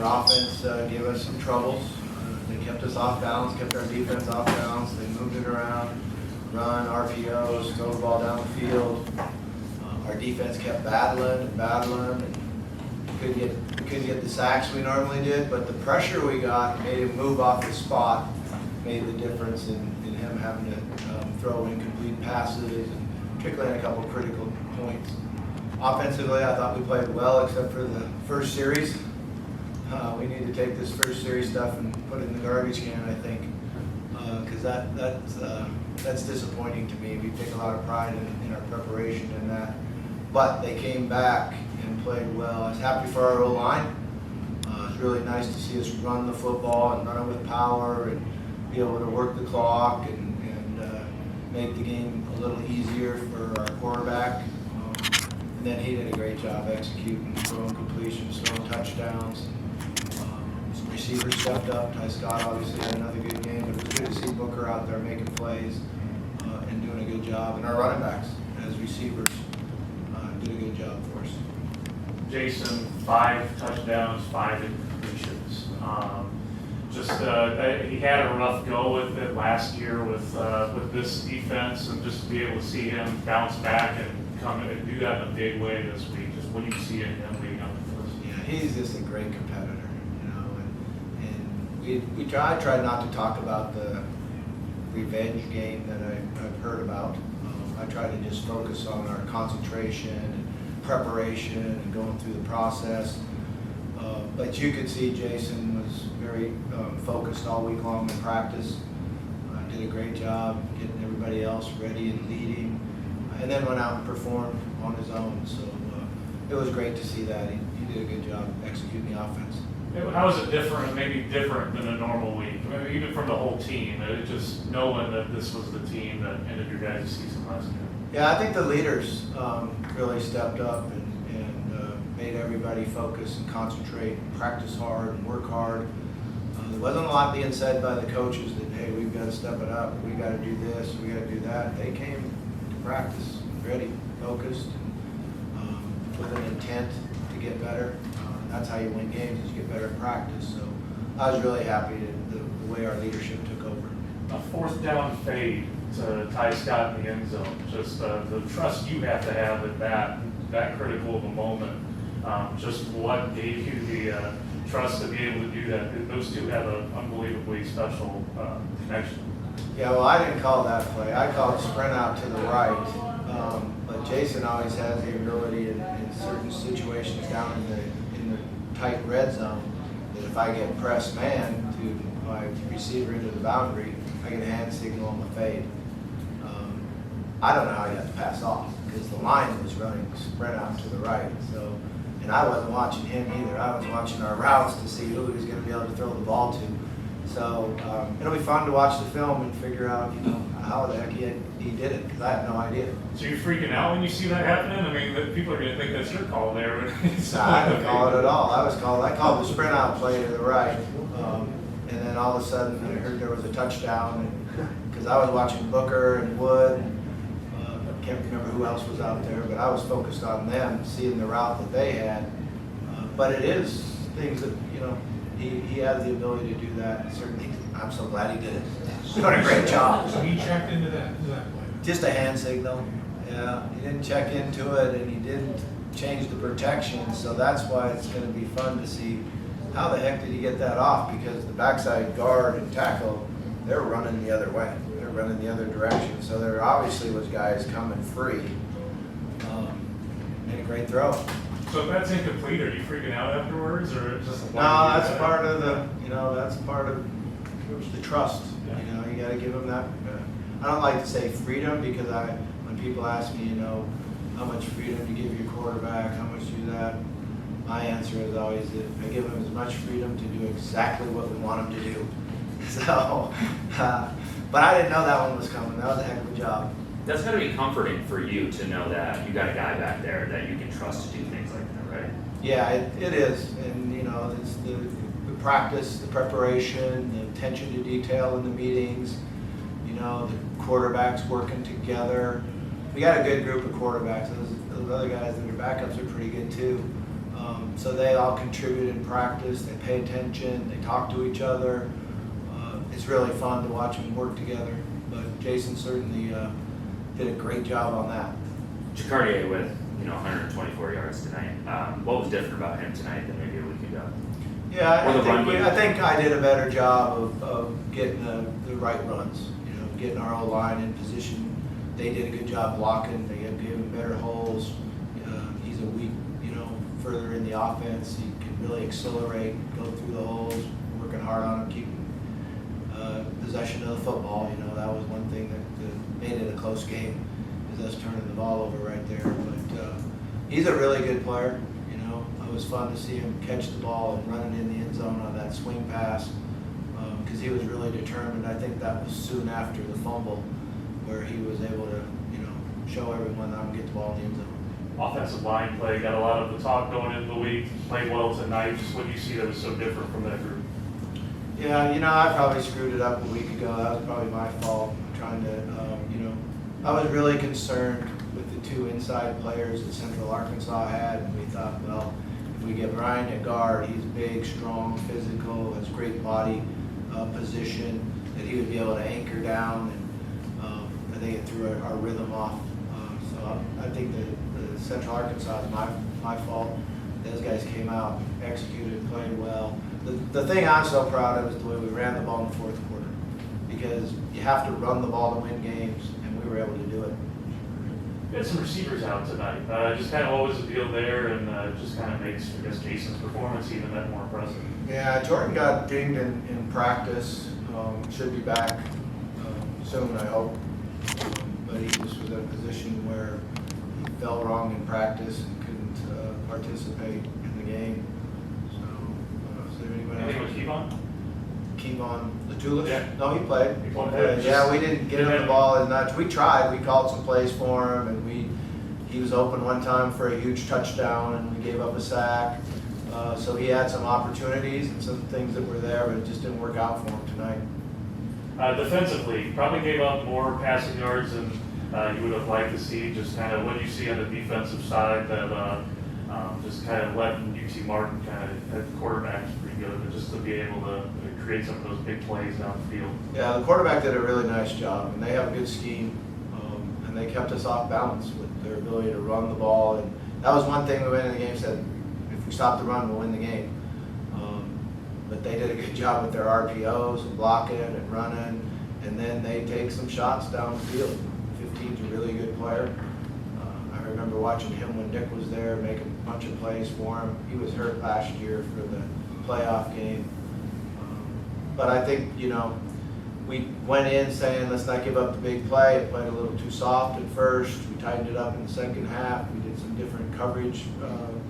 their offense gave us some troubles. They kept us off balance, kept our defense off balance. They moved it around, run, RPOs, throw the ball down the field. Our defense kept battling and we couldn't get the sacks we normally did, but the pressure we got made him move off his spot, made the difference in him having to throw incomplete passes, and particularly in a couple critical points. Offensively, I thought we played well except for the first series. We need to take this first series stuff and put it in the garbage can, I think, because that's disappointing to me. We take a lot of pride in our preparation and that, but they came back and played well. I was happy for our O-line. It's really nice to see us run the football and run it with power and be able to work the clock and make the game a little easier for our quarterback. And then he did a great job executing, throwing completions, throwing touchdowns. Some receivers stepped up. Ty Scott obviously had another good game, but it was good to see Booker out there making plays and doing a good job. And our running backs as receivers did a good job for us. Jason, 5 touchdowns, 5 incompletions. He had a rough go with it last year with this defense, and just to be able to see him bounce back and come in and do that in a big way this week. Just what do you see in him leading up to this? Yeah, he's just a great competitor, and we try not to talk about the revenge game that I've heard about. I try to just focus on our concentration and preparation and going through the process. But you could see Jason was very focused all week long in practice. Did a great job getting everybody else ready and leading, and then went out and performed on his own. So it was great to see that. He did a good job executing the offense. How is it different, maybe different than a normal week? I mean, even from the whole team, just knowing that this was the team that ended your guys' season last year. Yeah, I think the leaders really stepped up and made everybody focus and concentrate and practice hard and work hard. There wasn't a lot being said by the coaches that, hey, we've got to step it up, we got to do this, we got to do that. They came to practice ready, focused, and with an intent to get better. That's how you win games, is you get better at practice. So I was really happy the way our leadership took over. A 4th down fade to Ty Scott in the end zone. Just the trust you have to have at that critical of a moment. Just what gave you the trust to be able to do that? Those two have an unbelievably special connection. Yeah, well, I didn't call that play. I called sprint out to the right. But Jason always has the ability in certain situations down in the tight red zone that if I get pressed man to my receiver into the boundary, I get a hand signal on the fade. I don't know how he got the pass off because the line was running sprint out to the right. So, and I wasn't watching him either. I was watching our routes to see who he was going to be able to throw the ball to. So it'll be fun to watch the film and figure out, how the heck he did it, because I have no idea. So you're freaking out when you see that happening? I mean, people are going to think that's your call there. I didn't call it at all. I called the sprint out play to the right, and then all of a sudden I heard there was a touchdown, because I was watching Booker and Wood. I can't remember who else was out there, but I was focused on them, seeing the route that they had. But it is things that, he has the ability to do that. Certainly, I'm so glad he did it. He's doing a great job. So he checked into that play? Just a hand signal. Yeah, he didn't check into it, and he didn't change the protection. So that's why it's going to be fun to see how the heck did he get that off, because the backside guard and tackle, they're running the other way. They're running the other direction. So there obviously was guys coming free. Made a great throw. So if that's incomplete, are you freaking out afterwards, or just? No, that's part of that's part of the trust. Yeah. You got to give them that. I don't like to say freedom, because when people ask me, how much freedom do you give your quarterback, how much do that, my answer is always that I give them as much freedom to do exactly what we want them to do. So, but I didn't know that one was coming. That was a heck of a job. That's got to be comforting for you to know that you got a guy back there that you can trust to do things like that, right? Yeah, it is, and it's the practice, the preparation, the attention to detail in the meetings. The quarterbacks working together. We got a good group of quarterbacks. Those other guys that are backups are pretty good too. So they all contribute in practice, they pay attention, they talk to each other. It's really fun to watch them work together, but Jason certainly did a great job on that. Jacardier with 124 yards tonight. What was different about him tonight than maybe a week ago? Yeah, Or the run game. I think I did a better job of getting the right runs, getting our O-line in position. They did a good job blocking, they gave him better holes. He's a weak, further in the offense. He can really accelerate, go through the holes, working hard on him, keeping possession of the football. That was one thing that made it a close game, is us turning the ball over right there. But he's a really good player. It was fun to see him catch the ball and running in the end zone on that swing pass, because he was really determined. I think that was soon after the fumble where he was able to, show everyone that I'm going to get the ball in the end zone. Offensive line play, got a lot of the talk going into the week, played well tonight. Just what do you see that was so different from that group? Yeah, I probably screwed it up a week ago. That was probably my fault, trying to, I was really concerned with the two inside players that Central Arkansas had, and we thought, well, if we get Ryan at guard, he's big, strong, physical, has great body position, that he would be able to anchor down, and I think it threw our rhythm off. So I think the Central Arkansas is my fault. Those guys came out, executed, played well. The thing I'm so proud of is the way we ran the ball in the fourth quarter, because you have to run the ball to win games, and we were able to do it. You had some receivers out tonight. Just kind of what was the deal there, and just kind of makes, I guess, Jason's performance even that more impressive. Yeah, Jordan got dinged in practice. Should be back soon, I hope. But he just was in a position where he fell wrong in practice and couldn't participate in the game. So, is there anybody Anything else? with Kevon? Kevon Latulish? Yeah. No, he played. He played. Yeah, we didn't get him the ball as much. We tried. We called some plays for him, and he was open one time for a huge touchdown, and we gave up a sack. So he had some opportunities and some things that were there, but it just didn't work out for him tonight. Defensively, probably gave up more passing yards than you would have liked to see. Just kind of what do you see on the defensive side that just kind of letting UT Martin kind of had the quarterbacks pretty good, but just to be able to create some of those big plays down the field. Yeah, the quarterback did a really nice job, and they have a good scheme, and they kept us off balance with their ability to run the ball. And that was one thing we went in the game, said, if we stop the run, we'll win the game. But they did a good job with their RPOs and blocking and running, and then they take some shots down the field. 15's a really good player. I remember watching him when Dick was there, making a bunch of plays for him. He was hurt last year for the playoff game. But I think, we went in saying, let's not give up the big play. It played a little too soft at first. We tightened it up in the second half. We did some different coverage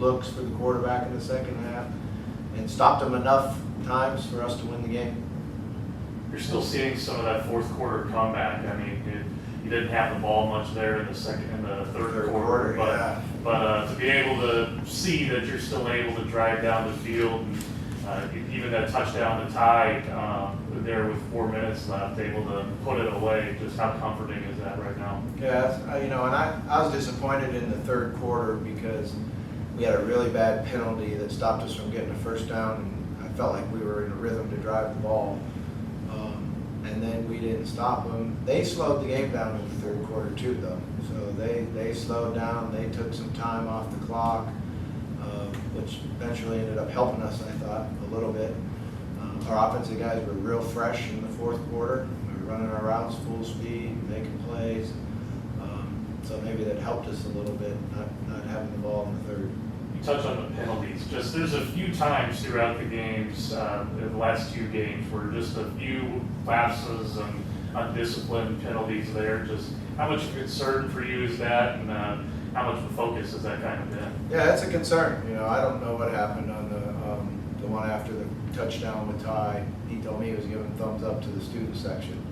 looks for the quarterback in the second half and stopped him enough times for us to win the game. You're still seeing some of that fourth quarter comeback. I mean, you didn't have the ball much there in the third quarter, but to be able to see that you're still able to drive down the field, and even that touchdown to tie there with 4 minutes left, able to put it away, just how comforting is that right now? Yeah, and I was disappointed in the third quarter because we had a really bad penalty that stopped us from getting a first down, and I felt like we were in a rhythm to drive the ball. And then we didn't stop them. They slowed the game down in the third quarter too, though. So they slowed down. They took some time off the clock, which eventually ended up helping us, I thought, a little bit. Our offensive guys were real fresh in the fourth quarter. We were running our routes full speed, making plays. So maybe that helped us a little bit, not having the ball in the third. You touch on the penalties. Just there's a few times throughout the games, the last two games, where just a few lapses and undisciplined penalties there. Just how much concern for you is that, and how much of a focus has that kind of been? Yeah, that's a concern. I don't know what happened on the one after the touchdown with Ty. He told me he was giving thumbs up to the student section.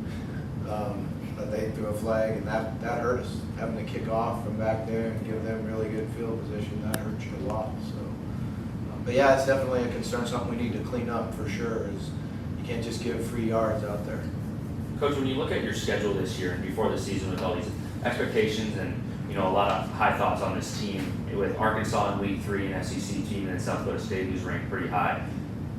But they threw a flag, and that hurt us. Having to kick off from back there and give them really good field position, that hurt you a lot. So, but yeah, it's definitely a concern, something we need to clean up for sure, is you can't just give free yards out there. Coach, when you look at your schedule this year and before the season with all these expectations and a lot of high thoughts on this team with Arkansas in week 3, an SEC team, and then South Dakota State, who's ranked pretty high.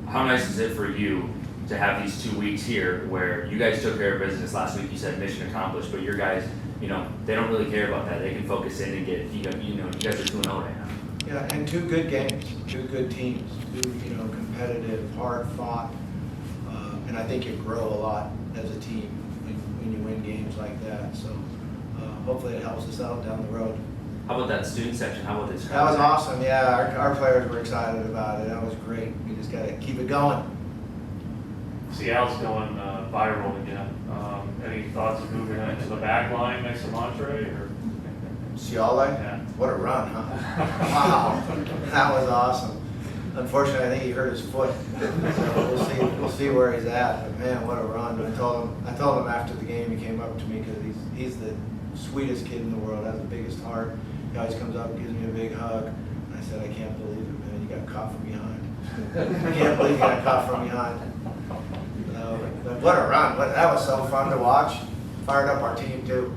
How nice is it for you to have these 2 weeks here where you guys took care of business last week? You said mission accomplished, but your guys, they don't really care about that. They can focus in and get, you guys are 2-0 right now. Yeah, and 2 good games, 2 good teams, 2, competitive, hard fought, and I think you grow a lot as a team when you win games like that. So hopefully it helps us out down the road. How about that student section? How about this? That was awesome. Yeah, our players were excited about it. That was great. We just got to keep it going. Seattle's going viral again. Any thoughts of moving into the back line next to Montre? Or? Ciale? Yeah. What a run, huh? Wow, that was awesome. Unfortunately, I think he hurt his foot, so we'll see where he's at. But man, what a run! I told him after the game. He came up to me because he's the sweetest kid in the world. Has the biggest heart. He always comes up, gives me a big hug. And I said, I can't believe it, man. You got caught from behind. I can't believe you got caught from behind. But what a run! That was so fun to watch. Fired up our team too.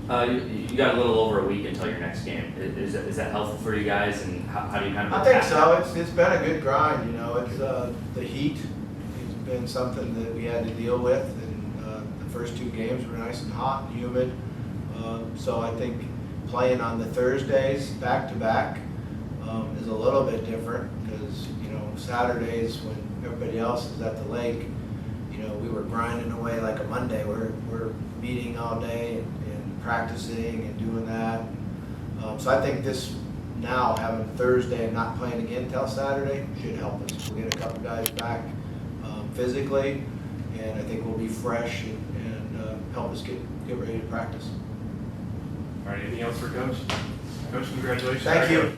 You got a little over a week until your next game. Is that helpful for you guys, and how do you kind of? I think so. It's been a good grind. It's the heat has been something that we had to deal with, and the first 2 games were nice and hot and humid. So I think playing on the Thursdays back to back is a little bit different because Saturdays when everybody else is at the lake, we were grinding away like a Monday. We're meeting all day and practicing and doing that. So I think this now having Thursday and not playing again till Saturday should help us. We'll get a couple guys back physically, and I think we'll be fresh and help us get ready to practice. All right, anything else for Coach? Coach, congratulations. Thank you.